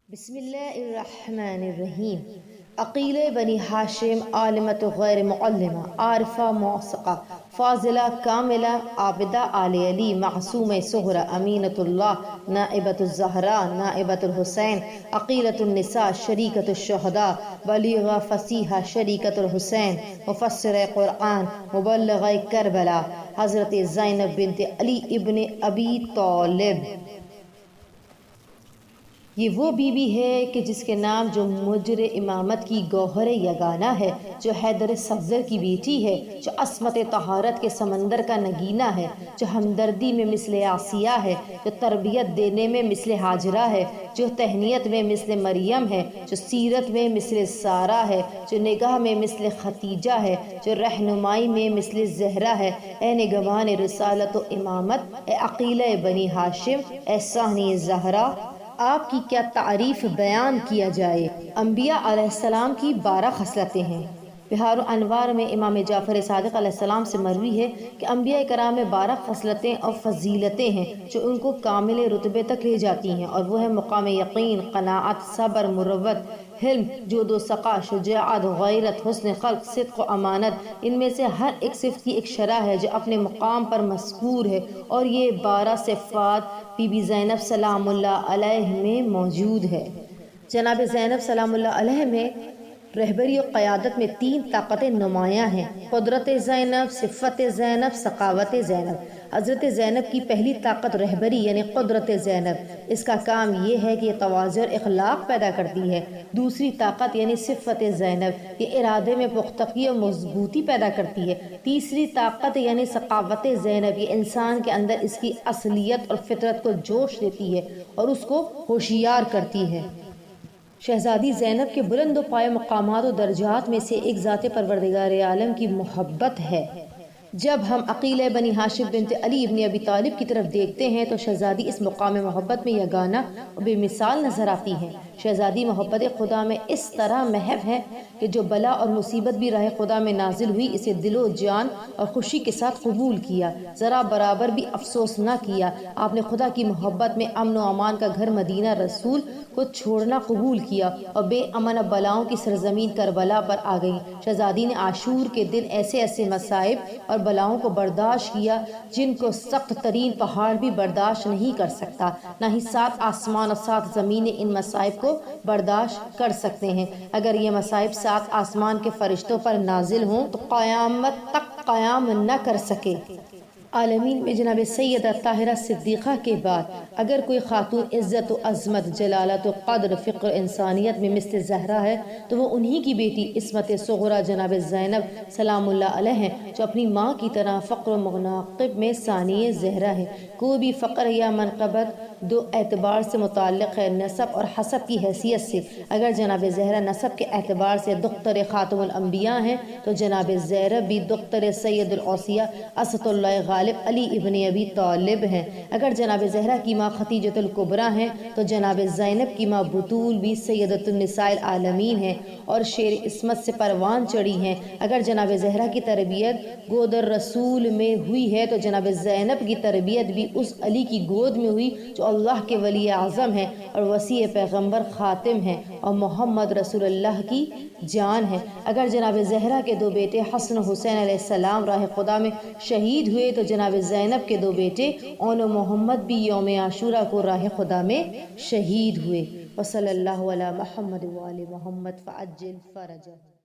بسم اللہ الرحمن الرحیم۔ عقیلہ بنی ہاشم، عالمت غیر معلمہ، عارفہ موثقہ، فاضلہ کاملہ، عابدہ آل علی، معصومہ صغرى، امینۃ اللہ، نائبۃ الزہراء، نائبۃ الحسین، عقیلۃ النساء، شریکۃ الشہداء، بلیغہ فصیحہ، شریکۃ الحسین، مفسرہ قرآن، مبلغہ کربلا، حضرت زینب بنت علی ابن ابی طالب۔ یہ وہ بی بی ہے کہ جس کے نام جو مجر امامت کی گوہر یگانہ ہے، جو حیدر صفدر کی بیٹی ہے، جو عصمت طہارت کے سمندر کا نگینہ ہے، جو ہمدردی میں مثل آسیہ ہے، جو تربیت دینے میں مثل ہاجرہ ہے، جو تہنیت میں مثل مریم ہے، جو سیرت میں مثل سارہ ہے، جو نگاہ میں مثل ختیجہ ہے، جو رہنمائی میں مثل زہرہ ہے۔ اے نگہبان رسالت و امامت، اے عقیلہ بنی ہاشم، اے ثانی زہرا، آپ کی کیا تعریف بیان کیا جائے۔ انبیاء علیہ السلام کی 12 خصلتیں ہیں۔ بہار الانوار میں امام جعفر صادق علیہ السلام سے مروی ہے کہ انبیاء کرام میں 12 خصلتیں اور فضیلتیں ہیں جو ان کو کامل رتبے تک لے جاتی ہیں، اور وہ ہے مقام یقین، قناعت، صبر، مروت، حلم، جود و سخا، شجاعت، غیرت، حسن خلق، صدق و امانت۔ ان میں سے ہر ایک صفت کی ایک شرح ہے جو اپنے مقام پر مذکور ہے، اور یہ 12 صفات بی بی زینب سلام اللہ علیہ میں موجود ہے۔ جناب زینب سلام اللہ علیہ میں رہبری و قیادت میں 3 طاقتیں نمایاں ہیں: قدرت زینب، صفت زینب، سخاوت زینب۔ حضرت زینب کی پہلی طاقت رہبری یعنی قدرت زینب، اس کا کام یہ ہے کہ یہ تواضع اور اخلاق پیدا کرتی ہے۔ دوسری طاقت یعنی صفت زینب، یہ ارادے میں پختگی اور مضبوطی پیدا کرتی ہے۔ تیسری طاقت یعنی سخاوت زینب، یہ انسان کے اندر اس کی اصلیت اور فطرت کو جوش دیتی ہے اور اس کو ہوشیار کرتی ہے۔ شہزادی زینب کے بلند و پایہ مقامات و درجات میں سے ایک ذات پروردگار عالم کی محبت ہے۔ جب ہم عقیلہ بنی ہاشم بنت علی ابن ابی طالب کی طرف دیکھتے ہیں تو شہزادی اس مقام محبت میں یگانہ اور بے مثال نظر آتی ہیں۔ شہزادی محبت خدا میں اس طرح محو ہے کہ جو بلا اور مصیبت بھی راہ خدا میں نازل ہوئی، اسے دل و جان اور خوشی کے ساتھ قبول کیا، ذرا برابر بھی افسوس نہ کیا۔ آپ نے خدا کی محبت میں امن و امان کا گھر مدینہ رسول کو چھوڑنا قبول کیا اور بے امن بلاؤں کی سرزمین کربلا پر آ گئی۔ شہزادی نے عاشور کے دن ایسے ایسے مصائب اور بلاؤں کو برداشت کیا جن کو سخت ترین پہاڑ بھی برداشت نہیں کر سکتا، نہ ہی 7 آسمان اور 7 زمینیں ان مصائب کو برداشت کر سکتے ہیں۔ اگر یہ مصائب 7 آسمان کے فرشتوں پر نازل ہوں تو قیامت تک قیام نہ کر سکے۔ عالمین میں جناب سیدہ طاہرہ صدیقہ کے بعد اگر کوئی خاتون عزت و عظمت، جلالت و قدر، فقر، انسانیت میں مثل زہرا ہے تو وہ انہی کی بیٹی عصمت صغرا جناب زینب سلام اللہ علیہ ہیں، جو اپنی ماں کی طرح فقر و مناقب میں ثانی زہرا ہے۔ کوئی بھی فقر یا منقبت 2 اعتبار سے متعلق ہے: نسب اور حسب کی حیثیت سے۔ اگر جناب زہرا نسب کے اعتبار سے دختر خاتم الانبیاء ہیں تو جناب زینب بھی دختر سید الاوصیاء اسد اللہ غالب علی ابن ابی طالب ہیں۔ اگر جناب زہرا کی ماں ختیجۃ الکبریٰ ہیں تو جناب زینب کی ماں بطول بھی سیدۃ النساء العالمین ہیں اور شیر عصمت سے پروان چڑھی ہیں۔ اگر جناب زہرا کی تربیت گود رسول میں ہوئی ہے تو جناب زینب کی تربیت بھی اس علی کی گود میں ہوئی جو اللہ کے ولی اعظم ہیں اور وصی پیغمبر خاتم ہیں اور محمد رسول اللہ کی جان ہے۔ اگر جناب زہرا کے 2 بیٹے حسن و حسین علیہ السلام راہ خدا میں شہید ہوئے تو جناب زینب کے 2 بیٹے اون و محمد بھی یوم عاشورہ کو راہ خدا میں شہید ہوئے۔ وصلی اللہ علی محمد و آل محمد فعجل فرجہ۔